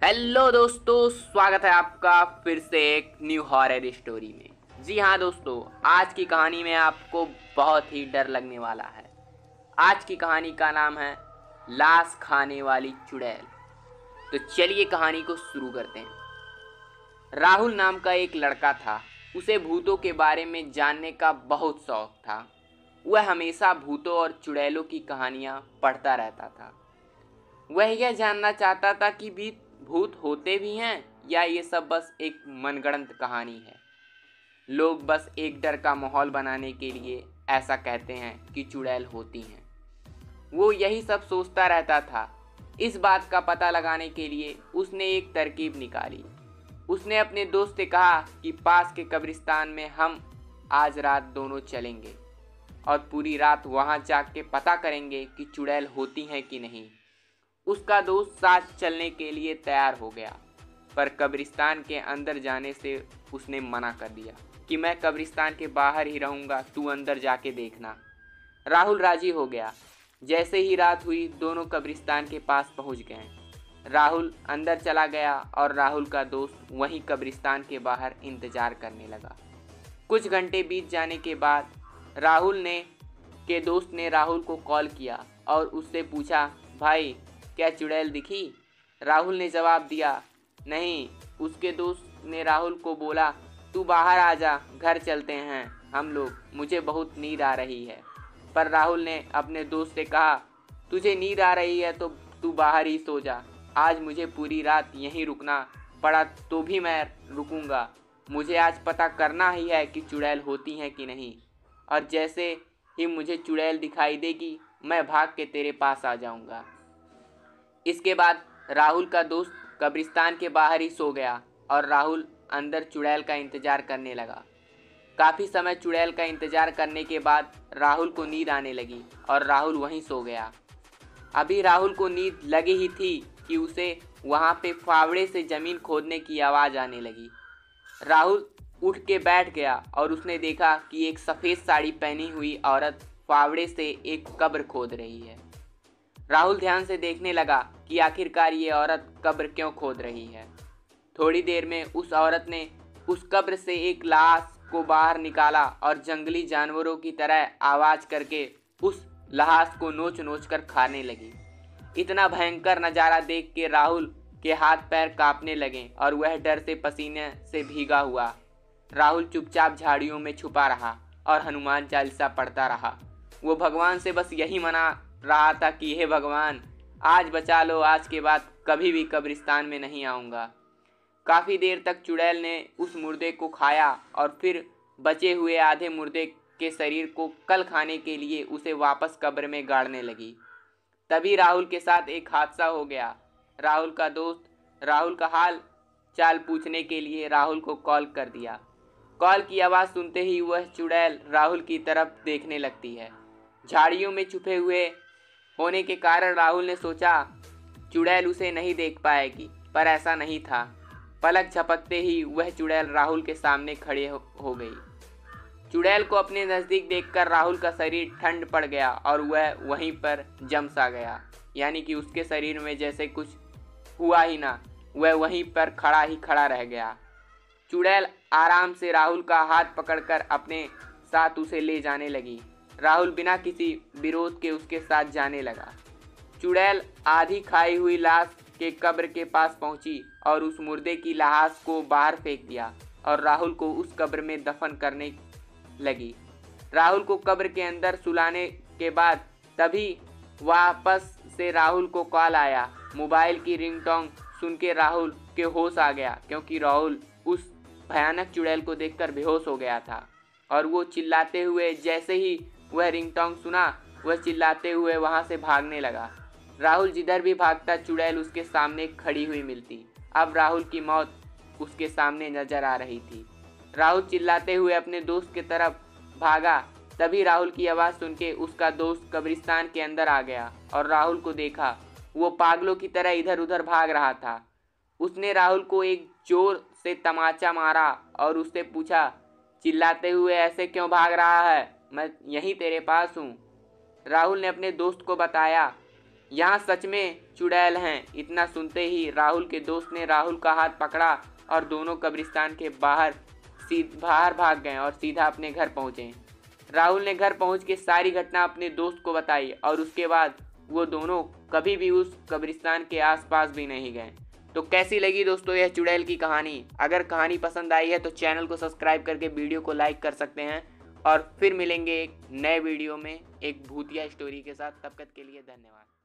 Hello दोस्तों, स्वागत है आपका फिर से एक न्यू हॉरर स्टोरी में। जी हाँ दोस्तों, आज की कहानी में आपको बहुत ही डर लगने वाला है। आज की कहानी का नाम है लाश खाने वाली चुड़ैल। तो चलिए कहानी को शुरू करते हैं। राहुल नाम का एक लड़का था। उसे भूतों के बारे में जानने का बहुत शौक था। वह हमेशा भूतों और चुड़ैलों की कहानियाँ पढ़ता रहता था। वह यह जानना चाहता था कि भी भूत होते भी हैं या ये सब बस एक मनगढ़ंत कहानी है। लोग बस एक डर का माहौल बनाने के लिए ऐसा कहते हैं कि चुड़ैल होती हैं। वो यही सब सोचता रहता था। इस बात का पता लगाने के लिए उसने एक तरकीब निकाली। उसने अपने दोस्त से कहा कि पास के कब्रिस्तान में हम आज रात दोनों चलेंगे और पूरी रात वहां जाग के पता करेंगे कि चुड़ैल होती हैं कि नहीं। उसका दोस्त साथ चलने के लिए तैयार हो गया, पर कब्रिस्तान के अंदर जाने से उसने मना कर दिया कि मैं कब्रिस्तान के बाहर ही रहूंगा, तू अंदर जाके देखना। राहुल राजी हो गया। जैसे ही रात हुई दोनों कब्रिस्तान के पास पहुंच गए। राहुल अंदर चला गया और राहुल का दोस्त वहीं कब्रिस्तान के बाहर इंतजार करने लगा। कुछ घंटे बीत जाने के बाद राहुल ने के दोस्त ने राहुल को कॉल किया और उससे पूछा, भाई क्या चुड़ैल दिखी? राहुल ने जवाब दिया, नहीं। उसके दोस्त ने राहुल को बोला, तू बाहर आ जा, घर चलते हैं हम लोग, मुझे बहुत नींद आ रही है। पर राहुल ने अपने दोस्त से कहा, तुझे नींद आ रही है तो तू बाहर ही सो जा। आज मुझे पूरी रात यहीं रुकना पड़ा तो भी मैं रुकूंगा। मुझे आज पता करना ही है कि चुड़ैल होती हैं कि नहीं, और जैसे ही मुझे चुड़ैल दिखाई देगी मैं भाग के तेरे पास आ जाऊंगा। इसके बाद राहुल का दोस्त कब्रिस्तान के बाहर ही सो गया और राहुल अंदर चुड़ैल का इंतजार करने लगा। काफ़ी समय चुड़ैल का इंतजार करने के बाद राहुल को नींद आने लगी और राहुल वहीं सो गया। अभी राहुल को नींद लगी ही थी कि उसे वहाँ पे फावड़े से ज़मीन खोदने की आवाज़ आने लगी। राहुल उठ के बैठ गया और उसने देखा कि एक सफ़ेद साड़ी पहनी हुई औरत फावड़े से एक कब्र खोद रही है। राहुल ध्यान से देखने लगा कि आखिरकार ये औरत कब्र क्यों खोद रही है। थोड़ी देर में उस औरत ने उस कब्र से एक लाश को बाहर निकाला और जंगली जानवरों की तरह आवाज करके उस लाश को नोच नोच कर खाने लगी। इतना भयंकर नज़ारा देख के राहुल के हाथ पैर कांपने लगे और वह डर से पसीने से भीगा हुआ राहुल चुपचाप झाड़ियों में छुपा रहा और हनुमान चालीसा पढ़ता रहा। वो भगवान से बस यही मना रहा था कि हे भगवान, आज बचा लो, आज के बाद कभी भी कब्रिस्तान में नहीं आऊँगा। काफ़ी देर तक चुड़ैल ने उस मुर्दे को खाया और फिर बचे हुए आधे मुर्दे के शरीर को कल खाने के लिए उसे वापस कब्र में गाड़ने लगी। तभी राहुल के साथ एक हादसा हो गया। राहुल का दोस्त राहुल का हाल चाल पूछने के लिए राहुल को कॉल कर दिया। कॉल की आवाज़ सुनते ही वह चुड़ैल राहुल की तरफ देखने लगती है। झाड़ियों में छुपे हुए होने के कारण राहुल ने सोचा चुड़ैल उसे नहीं देख पाएगी, पर ऐसा नहीं था। पलक झपकते ही वह चुड़ैल राहुल के सामने खड़े हो गई। चुड़ैल को अपने नज़दीक देखकर राहुल का शरीर ठंड पड़ गया और वह वहीं पर जम सा गया, यानी कि उसके शरीर में जैसे कुछ हुआ ही ना, वह वहीं पर खड़ा रह गया। चुड़ैल आराम से राहुल का हाथ पकड़कर अपने साथ उसे ले जाने लगी। राहुल बिना किसी विरोध के उसके साथ जाने लगा। चुड़ैल आधी खाई हुई लाश के कब्र के पास पहुंची और उस मुर्दे की लाश को बाहर फेंक दिया और राहुल को उस कब्र में दफन करने लगी। राहुल को कब्र के अंदर सुलाने के बाद तभी वापस से राहुल को कॉल आया। मोबाइल की रिंगटोन सुन के राहुल के होश आ गया, क्योंकि राहुल उस भयानक चुड़ैल को देखकर बेहोश हो गया था और वो चिल्लाते हुए, जैसे ही वह रिंगटोन सुना, वह चिल्लाते हुए वहाँ से भागने लगा। राहुल जिधर भी भागता चुड़ैल उसके सामने खड़ी हुई मिलती। अब राहुल की मौत उसके सामने नजर आ रही थी। राहुल चिल्लाते हुए अपने दोस्त की तरफ भागा। तभी राहुल की आवाज़ सुन के उसका दोस्त कब्रिस्तान के अंदर आ गया और राहुल को देखा। वो पागलों की तरह इधर उधर भाग रहा था। उसने राहुल को एक जोर से तमाचा मारा और उससे पूछा, चिल्लाते हुए ऐसे क्यों भाग रहा है? मैं यहीं तेरे पास हूँ। राहुल ने अपने दोस्त को बताया, यहाँ सच में चुड़ैल हैं। इतना सुनते ही राहुल के दोस्त ने राहुल का हाथ पकड़ा और दोनों कब्रिस्तान के बाहर भाग गए और सीधा अपने घर पहुंचे। राहुल ने घर पहुंच के सारी घटना अपने दोस्त को बताई और उसके बाद वो दोनों कभी भी उस कब्रिस्तान के आसपास भी नहीं गए। तो कैसी लगी दोस्तों यह चुड़ैल की कहानी? अगर कहानी पसंद आई है तो चैनल को सब्सक्राइब करके वीडियो को लाइक कर सकते हैं और फिर मिलेंगे एक नए वीडियो में एक भूतिया स्टोरी के साथ। तब तक के लिए धन्यवाद।